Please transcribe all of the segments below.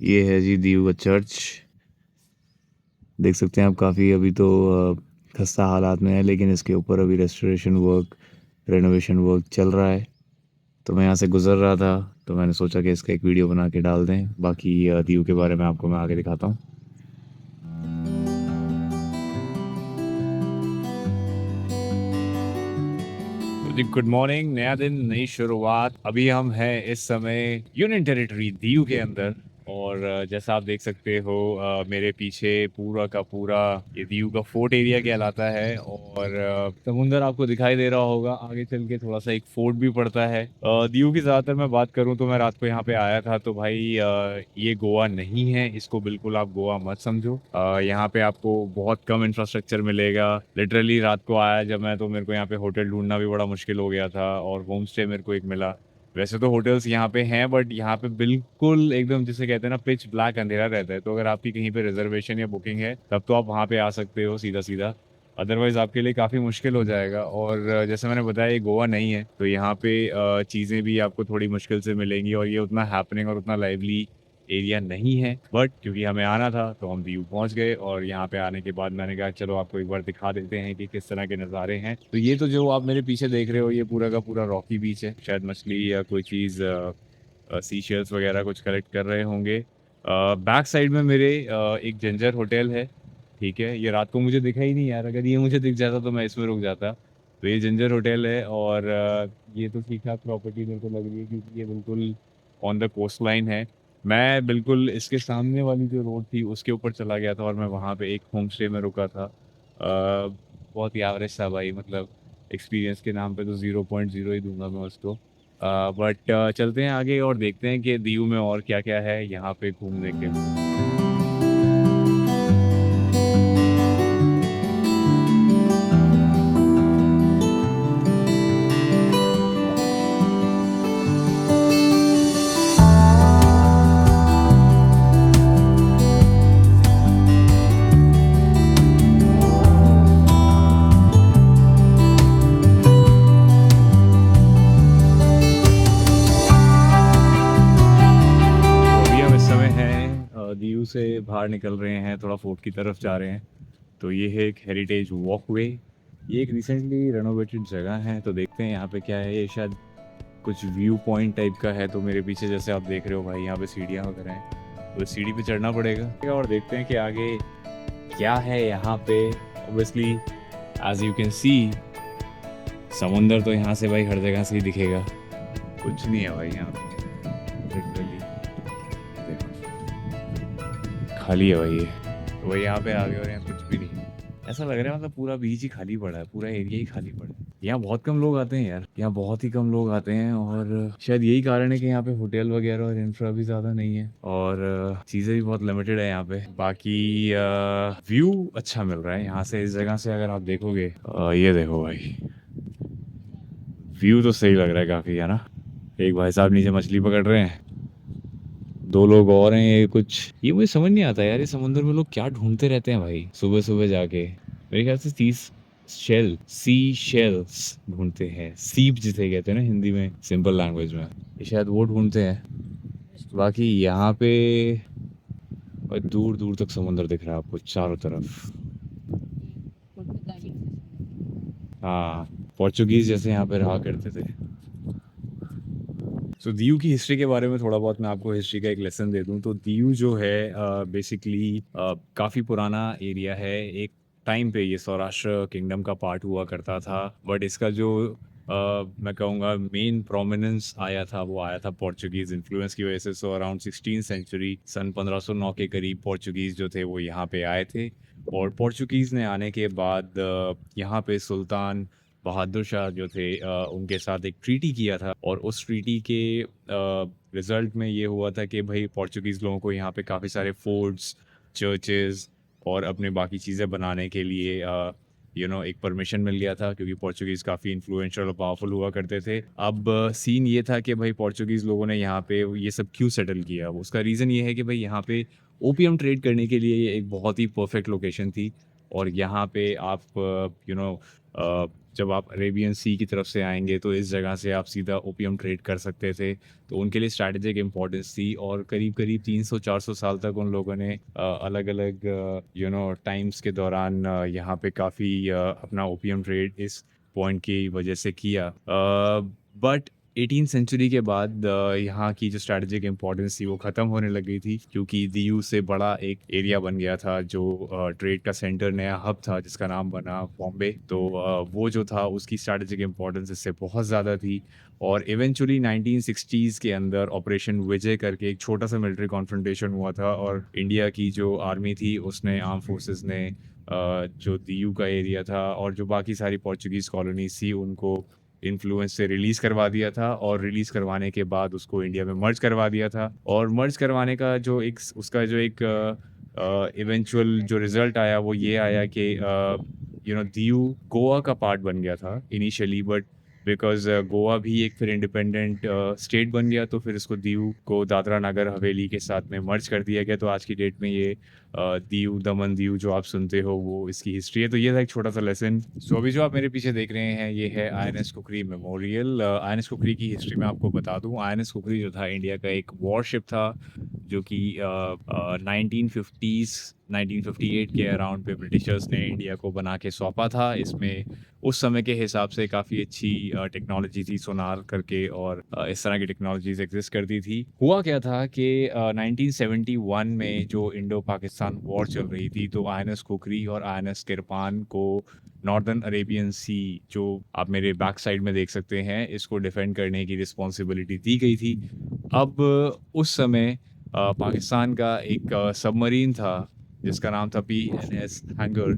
ये है जी दीव का चर्च। देख सकते हैं आप, काफ़ी अभी तो खस्ता हालात में है, लेकिन इसके ऊपर अभी रेस्टोरेशन वर्क, रेनोवेशन वर्क चल रहा है। तो मैं यहाँ से गुज़र रहा था, तो मैंने सोचा कि इसका एक वीडियो बना के डाल दें। बाकी दीव के बारे में आपको मैं आगे दिखाता हूँ। जी गुड मॉर्निंग, नया दिन नई शुरुआत। अभी हम हैं इस समय यूनियन टेरिटरी दीव के अंदर, और जैसा आप देख सकते हो मेरे पीछे पूरा का पूरा ये दीव का फोर्ट एरिया कहलाता है। और समुंदर आपको दिखाई दे रहा होगा, आगे चल के थोड़ा सा एक फोर्ट भी पड़ता है। दीव की ज़्यादातर मैं बात करूं तो मैं रात को यहाँ पे आया था, तो भाई ये गोवा नहीं है, इसको बिल्कुल आप गोवा मत समझो। यहाँ पे आपको बहुत कम इंफ्रास्ट्रक्चर मिलेगा। लिटरली रात को आया जब मैं, तो मेरे को यहाँ पे होटल ढूंढना भी बड़ा मुश्किल हो गया था, और होम स्टे मेरे को एक मिला। वैसे तो होटल्स यहाँ पे हैं, बट यहाँ पे बिल्कुल एकदम जिसे कहते हैं ना पिच ब्लैक अंधेरा रहता है। तो अगर आपकी कहीं पे रिजर्वेशन या बुकिंग है तब तो आप वहाँ पे आ सकते हो सीधा सीधा, अदरवाइज आपके लिए काफ़ी मुश्किल हो जाएगा। और जैसे मैंने बताया ये गोवा नहीं है, तो यहाँ पे चीज़ें भी आपको थोड़ी मुश्किल से मिलेंगी, और ये उतना हैपनिंग और उतना लाइवली एरिया नहीं है। बट क्योंकि हमें आना था तो हम दीव पहुंच गए, और यहाँ पे आने के बाद मैंने कहा चलो आपको एक बार दिखा देते हैं कि किस तरह के नज़ारे हैं। तो ये तो जो आप मेरे पीछे देख रहे हो, ये पूरा का पूरा रॉकी बीच है। शायद मछली या कोई चीज़, सी शेल्स वगैरह कुछ कलेक्ट कर रहे होंगे। बैक साइड में मेरे एक जंजर होटल है। ठीक है, ये रात को मुझे दिखा ही नहीं यार, अगर ये मुझे दिख जाता तो मैं इसमें रुक जाता। तो ये जंजर होटल है, और ये तो ठीक ठाक प्रॉपर्टी मेरे को लग रही है, क्योंकि ये बिल्कुल ऑन द कोस्ट लाइन है। मैं बिल्कुल इसके सामने वाली जो रोड थी उसके ऊपर चला गया था, और मैं वहाँ पे एक होम स्टे में रुका था। बहुत ही एवरेज था भाई, मतलब एक्सपीरियंस के नाम पे तो 0.0 ही दूंगा मैं उसको। बट चलते हैं आगे और देखते हैं कि दीव में और क्या क्या है यहाँ पे घूमने के। अभी हम इस समय हैं दीव से बाहर निकल रहे हैं, थोड़ा फोर्ट की तरफ जा रहे हैं। तो ये है एक हेरिटेज वॉकवे। ये एक रिसेंटली रेनोवेटेड जगह है, तो देखते हैं यहाँ पे क्या है। ये शायद कुछ व्यू पॉइंट टाइप का है। तो मेरे पीछे जैसे आप देख रहे हो भाई, यहाँ पे सीढ़ियाँ वगैरह हैं, तो सीढ़ी पे चढ़ना पड़ेगा और देखते हैं कि आगे क्या है यहाँ पे। Obviously as you can see, समुंदर तो यहाँ से भाई हर जगह से ही दिखेगा। कुछ नहीं है भाई यहाँ पे, लिटरली खाली है भाई। ये तो वही यहाँ पे आ गए और यहाँ कुछ भी नहीं है। ऐसा लग रहा है मतलब पूरा बीच ही खाली पड़ा है, पूरा एरिया ही खाली पड़ा है। यहाँ बहुत कम लोग आते हैं यार, यहाँ बहुत ही कम लोग आते हैं, और शायद यही कारण है कि यहाँ पे होटल वगैरह और इंफ्रा भी ज़्यादा नहीं है, और चीज़ें भी बहुत लिमिटेड है यहाँ पे। बाकी व्यू अच्छा मिल रहा है यहाँ से, इस जगह से अगर आप देखोगे। ये देखो भाई, व्यू तो सही लग रहा है काफ़ी, है ना। एक भाई साहब नीचे मछली पकड़ रहे हैं, दो लोग और हैं। ये मुझे समझ नहीं आता यार, ये समुद्र में लोग क्या ढूंढते रहते हैं भाई सुबह सुबह जाके। मेरे ख्याल से सी शेल्स ढूंढते हैं, सीप जिसे कहते हैं ना हिंदी में, सिंपल लैंग्वेज में, ये शायद वो ढूंढते हैं। बाकी यहाँ पे और दूर दूर तक समुद्र दिख रहा है आपको चारों तरफ। हाँ, पोर्चुगीज जैसे यहाँ पे रहा करते थे। तो दीव की हिस्ट्री के बारे में थोड़ा बहुत मैं आपको हिस्ट्री का एक लेसन दे दूं, तो दीव जो है बेसिकली काफ़ी पुराना एरिया है। एक टाइम पे ये सौराष्ट्र किंगडम का पार्ट हुआ करता था, बट इसका जो मैं कहूँगा मेन प्रोमिनेंस आया था, वो आया था पोर्चुगीज इन्फ्लुएंस की वजह से। सो अराउंड 16 सेंचुरी, सन 1509 के करीब पोर्चुगीज जो थे वो यहाँ पे आए थे। और पोर्चुगीज़ ने आने के बाद यहाँ पे सुल्तान बहादुर शाह जो थे उनके साथ एक ट्रीटी किया था, और उस ट्रीटी के रिजल्ट में ये हुआ था कि भाई पोर्चुगीज़ लोगों को यहाँ पे काफ़ी सारे फोर्ट्स, चर्चेस और अपने बाकी चीज़ें बनाने के लिए एक परमिशन मिल गया था, क्योंकि पोर्चुगीज़ काफ़ी इन्फ्लुएंशियल और पावरफुल हुआ करते थे। अब सीन ये था कि भाई पोर्चुगीज़ लोगों ने यहाँ पे ये सब क्यों सेटल किया। उसका रीज़न ये है कि भाई यहाँ पे ओपियम ट्रेड करने के लिए ये एक बहुत ही परफेक्ट लोकेशन थी। और यहाँ पे आप जब आप अरेबियन सी की तरफ से आएँगे तो इस जगह से आप सीधा ओपियम ट्रेड कर सकते थे। तो उनके लिए स्ट्रैटेजिक इम्पोर्टेंस थी और करीब-करीब 300-400 साल तक उन लोगों ने अलग-अलग टाइम्स के दौरान यहाँ पे काफ़ी अपना ओपियम ट्रेड इस पॉइंट की वजह से किया। बट 18th सेंचुरी के बाद यहाँ की जो स्ट्रैटेजिक इम्पोर्टेंस थी वो ख़त्म होने लग गई थी क्योंकि दीऊ से बड़ा एक एरिया बन गया था जो ट्रेड का सेंटर नया हब था जिसका नाम बना बॉम्बे। तो वो जो था उसकी स्ट्रैटेजिक इम्पोर्टेंस इससे बहुत ज़्यादा थी और इवेंचुअली 1960s के अंदर ऑपरेशन विजय करके एक छोटा सा मिलिट्री कॉन्फ्रंटेशन हुआ था और इंडिया की जो आर्मी थी उसने आर्म फोर्सेस ने जो दीऊ का एरिया था और जो बाकी सारी पोर्चुगीज़ कॉलोनीज थी उनको इन्फ्लुएंस से रिलीज़ करवा दिया था और रिलीज़ करवाने के बाद उसको इंडिया में मर्ज करवा दिया था और मर्ज करवाने का जो एक उसका जो एक इवेंचुअल जो रिज़ल्ट आया वो ये आया कि दीऊ गोवा का पार्ट बन गया था इनिशियली बट बिकॉज़ गोवा भी एक फिर इंडिपेंडेंट स्टेट बन गया तो फिर इसको दीऊ को दादरा नगर हवेली के साथ में मर्ज कर दिया गया। तो आज की डेट में ये दीऊ, दमन दीऊ जो आप सुनते हो वो इसकी हिस्ट्री है। तो ये था एक छोटा-सा लेसन। सो अभी जो आप मेरे पीछे देख रहे हैं ये है आईएनएस कुकरी मेमोरियल। आईएनएस कुकरी की हिस्ट्री मैं आपको बता दूँ, आईएनएस कुकरी जो था इंडिया का एक वॉरशिप था जो कि 1950s 1958 के अराउंड पे ब्रिटिशर्स ने इंडिया को बना के सौंपा था। इसमें उस समय के हिसाब से काफ़ी अच्छी टेक्नोलॉजी थी सोनार करके और इस तरह की टेक्नोलॉजीज़ एग्ज़िस्ट करती थी। हुआ क्या था कि 1971 में जो इंडो पाकिस्तान वॉर चल रही थी तो आईएनएस कुकरी और आईएनएस किरपान को नॉर्दर्न अरेबियन सी जो आप मेरे बैक साइड में देख सकते हैं इसको डिफेंड करने की रिस्पॉन्सिबिलिटी दी गई थी। अब उस समय पाकिस्तान का एक सबमरीन था जिसका नाम था पीएनएस हैंगर।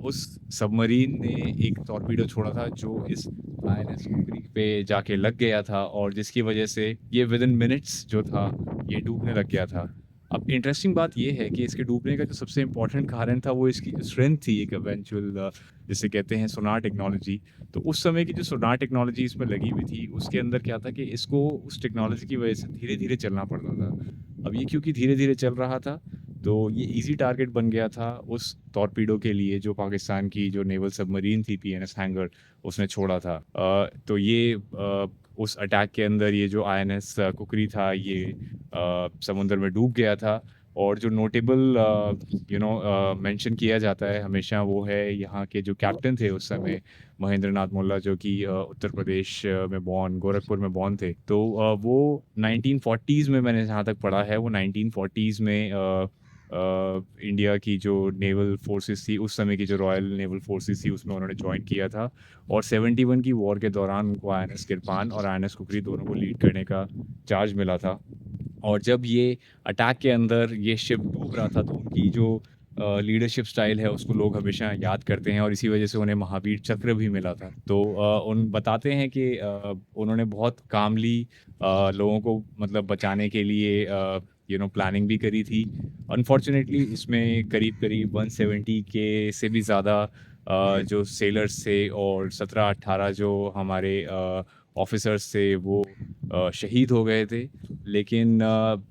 उस सबमरीन ने एक टॉर्पीडो छोड़ा था जो इस आईएनएस कुकरी पे जाके लग गया था और जिसकी वजह से ये विदिन मिनट्स जो था ये डूबने लग गया था। अब इंटरेस्टिंग बात ये है कि इसके डूबने का जो सबसे इम्पोर्टेंट कारण था वो इसकी स्ट्रेंथ थी एक इवेंचुअल जिसे कहते हैं सोनार टेक्नोलॉजी। तो उस समय की जो सोनार टेक्नोलॉजी इसमें लगी हुई थी उसके अंदर क्या था कि इसको उस टेक्नोलॉजी की वजह से धीरे-धीरे चलना पड़ता था। अब ये क्योंकि धीरे-धीरे चल रहा था तो ये ईज़ी टारगेट बन गया था उस टॉर्पीडो के लिए जो पाकिस्तान की जो नेवल सबमरीन थी पीएनएस हैंगर उसने छोड़ा था। तो ये उस अटैक के अंदर ये जो आईएनएस कुकरी था ये समुद्र में डूब गया था और जो नोटेबल मेंशन किया जाता है हमेशा वो है यहाँ के जो कैप्टन थे उस समय महेंद्र नाथ मुल्ला जो कि उत्तर प्रदेश में गोरखपुर में बॉर्न थे। तो वो 1940s में मैंने जहाँ तक पढ़ा है वो 1940s में इंडिया की जो नेवल फोर्सेस थी उस समय की जो रॉयल नेवल फोर्सेस थी उसमें उन्होंने ज्वाइन किया था और 71 की वॉर के दौरान उनको आईएनएस किरपान और आईएनएस कुकरी दोनों को लीड करने का चार्ज मिला था। और जब ये अटैक के अंदर ये शिप डूब रहा था तो उनकी जो लीडरशिप स्टाइल है उसको लोग हमेशा याद करते हैं और इसी वजह से उन्हें महावीर चक्र भी मिला था। तो उन बताते हैं कि उन्होंने बहुत कामली लोगों को मतलब बचाने के लिए प्लानिंग भी करी थी। अनफॉर्चुनेटली इसमें करीब-करीब 170 के से भी ज़्यादा जो सेलर्स थे और 17-18 जो हमारे ऑफिसर्स थे वो शहीद हो गए थे। लेकिन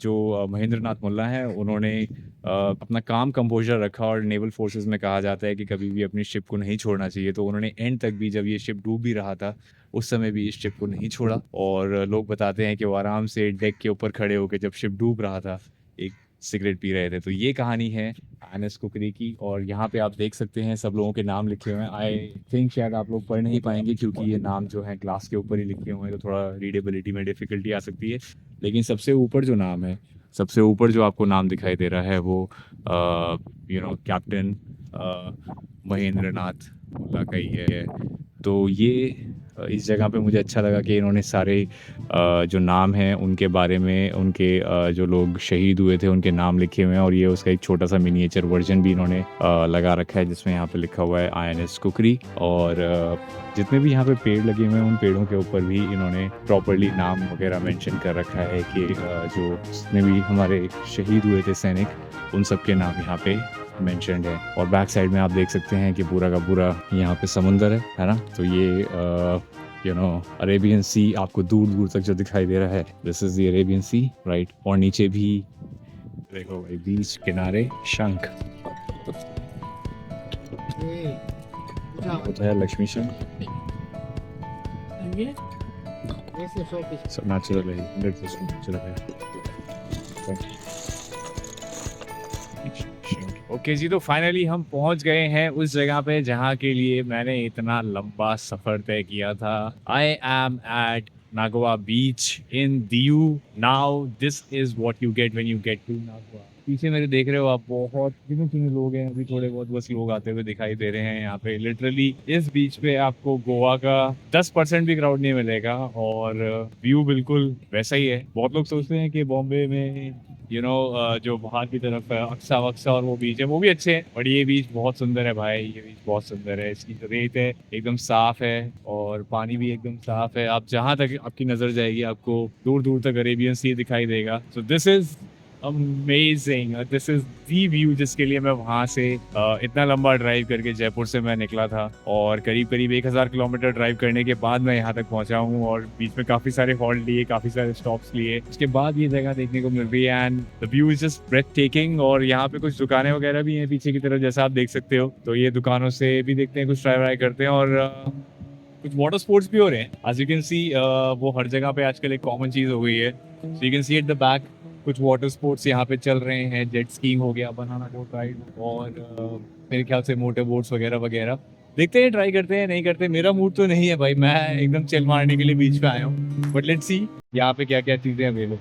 जो महेंद्र नाथ मुल्ला हैं उन्होंने अपना काम कंपोज़र रखा और नेवल फोर्सेस में कहा जाता है कि कभी भी अपनी शिप को नहीं छोड़ना चाहिए। तो उन्होंने एंड तक भी जब ये शिप डूब भी रहा था, उस समय भी इस शिप को नहीं छोड़ा और लोग बताते हैं कि वो आराम से डेक के ऊपर खड़े होके जब शिप डूब रहा था, एक सिगरेट पी रहे थे। तो ये कहानी है आईएनएस कुकरी की और यहाँ पे आप देख सकते हैं सब लोगों के नाम लिखे हुए हैं। आई थिंक शायद आप लोग पढ़ नहीं पाएँगे क्योंकि ये नाम जो है ग्लास के ऊपर ही लिखे हुए हैं तो थोड़ा रीडेबिलिटी में डिफ़िकल्टी आ सकती है। लेकिन सबसे ऊपर जो नाम है, सबसे ऊपर जो आपको नाम दिखाई दे रहा है वो कैप्टन महेंद्र नाथ मुल्ला का ही है। तो ये इस जगह पे मुझे अच्छा लगा कि इन्होंने सारे जो नाम हैं उनके बारे में उनके जो लोग शहीद हुए थे उनके नाम लिखे हुए हैं और ये उसका एक छोटा-सा मिनिएचर वर्ज़न भी इन्होंने लगा रखा है जिसमें यहाँ पे लिखा हुआ है आईएनएस कुकरी और जितने भी यहाँ पे पेड़ लगे हुए हैं उन पेड़ों के ऊपर भी इन्होंने प्रॉपर्ली नाम वगैरह मेंशन कर रखा है कि जो जितने भी हमारे शहीद हुए थे सैनिक उन सब के नाम यहाँ पे मेंशन्ड है। और बैक साइड में आप देख सकते हैं कि पूरा का पूरा यहाँ पे समुंदर है ना? तो ये अरेबियन सी आपको दूर-दूर तक जो दिखाई दे रहा है this is the Arabian sea right. और नीचे भी देखो भाई बीच किनारे शंख होता है लक्ष्मी शन सब नेचुरल है 100% नेचुरल है। ओके जी, तो फाइनली हम पहुंच गए हैं उस जगह पे जहां के लिए मैंने इतना लंबा सफर तय किया था। I am at Nagoa beach in Diu. Now this is what you get when you get to Nagoa. पीछे मेरे देख रहे हो आप, बहुत कितने कितने लोग हैं, अभी थोड़े बहुत बस लोग आते हुए दिखाई दे रहे हैं यहाँ पे। लिटरली इस बीच पे आपको गोवा का 10% भी क्राउड नहीं मिलेगा और व्यू बिल्कुल वैसा ही है। बहुत लोग सोचते हैं कि बॉम्बे में जो बाहर की तरफ है अक्सा वक्सा और वो बीच है वो भी अच्छे हैं, बट ये बीच बहुत सुंदर है भाई। ये बीच बहुत सुंदर है, इसकी जो रेत है एकदम साफ है और पानी भी एकदम साफ है। आप जहां तक आपकी नजर जाएगी आपको दूर दूर तक अरेबियन सी दिखाई देगा। So this is amazing, this is the view जिसके लिए मैं वहां से इतना लंबा ड्राइव करके जयपुर से मैं निकला था और करीब करीब 1000 किलोमीटर ड्राइव करने के बाद मैं यहाँ तक पहुंचा हूँ और बीच में काफी सारे हॉल्ट लिए, काफी सारे स्टॉप्स लिए, उसके बाद ये जगह देखने को मिल रही है and the view is just breathtaking. और यहाँ पे कुछ दुकानें वगैरह भी हैं पीछे की तरफ जैसा आप देख सकते हो, तो ये दुकानों से भी देखते हैं, कुछ ट्राई व्राई करते हैं और कुछ वाटर स्पोर्ट्स भी हो रहे हैं। एज यू कैन सी वो हर जगह पे आजकल एक कॉमन चीज हो गई है। So you can C at the back कुछ वाटर स्पोर्ट्स यहाँ पे चल रहे हैं। जेट स्कीइंग हो गया, बनाना बोट राइड और मेरे ख्याल से मोटर बोट्स वगैरह वगैरह। देखते हैं, ट्राई करते हैं, नहीं करते। मेरा मूड तो नहीं है भाई, मैं एकदम चिल मारने के लिए बीच पे आया हूँ, बट लेट्स सी यहाँ पे क्या क्या चीजें अवेलेबल।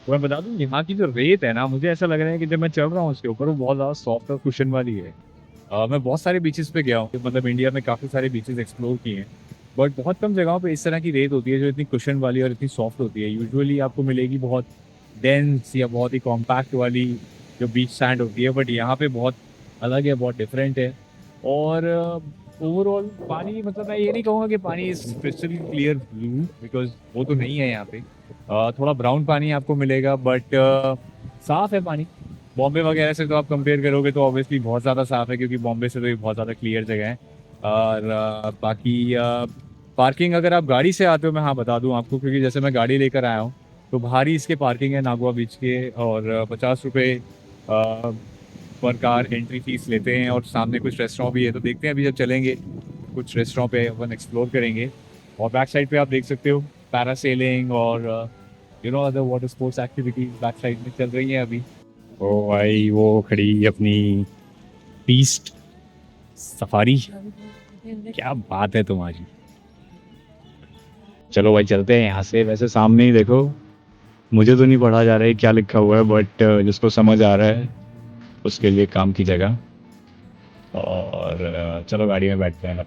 तो मैं बता दूं यहाँ की जो रेत है ना, मुझे ऐसा लग रहा है कि जब मैं चल रहा हूँ उसके ऊपर वो बहुत ज़्यादा सॉफ्ट और कुशन वाली है। मैं बहुत सारे बीचेस पे गया हूँ, मतलब इंडिया में काफ़ी सारे बीचेस एक्सप्लोर किए हैं, बट बहुत कम जगहों पे इस तरह की रेत होती है जो इतनी कुशन वाली और इतनी सॉफ्ट होती है। यूजुअली आपको मिलेगी बहुत डेंस या बहुत ही कॉम्पैक्ट वाली जो बीच सैंड होती है, बट यहाँ पे बहुत अलग है, बहुत डिफरेंट है। और ओवरऑल पानी, मतलब मैं ये नहीं कहूँगा कि पानी is crystal clear blue, because वो तो नहीं है यहाँ पे। थोड़ा ब्राउन पानी आपको मिलेगा, बट साफ है पानी। बॉम्बे वगैरह से तो आप कंपेयर करोगे तो ऑब्वियसली बहुत ज़्यादा साफ है, क्योंकि बॉम्बे से तो ये बहुत ज़्यादा क्लियर जगह है। और बाकी पार्किंग अगर आप गाड़ी से आते हो, मैं हाँ बता दूँ आपको, क्योंकि जैसे मैं गाड़ी लेकर आया हूँ तो बाहर ही इसके पार्किंग है नागवा बीच के, और 50 रुपये पर कार एंट्री फीस लेते हैं। और सामने कुछ रेस्टोरेंट भी है, तो देखते हैं अभी जब चलेंगे कुछ रेस्टोरेंट पे अपन एक्सप्लोर करेंगे। और बैक साइड पे आप देख सकते हो पैरासेलिंग और other water sports activities back side में चल रही हैं अभी। ओ भाई वो खड़ी अपनी बीस्ट सफारी, क्या बात है तुम्हारी। चलो भाई चलते हैं यहाँ से। वैसे सामने ही देखो, मुझे तो नहीं पढ़ा जा रहा है क्या लिखा हुआ है, बट जिसको समझ आ रहा है उसके लिए काम की जगह। और चलो गाड़ी में बैठते हैं।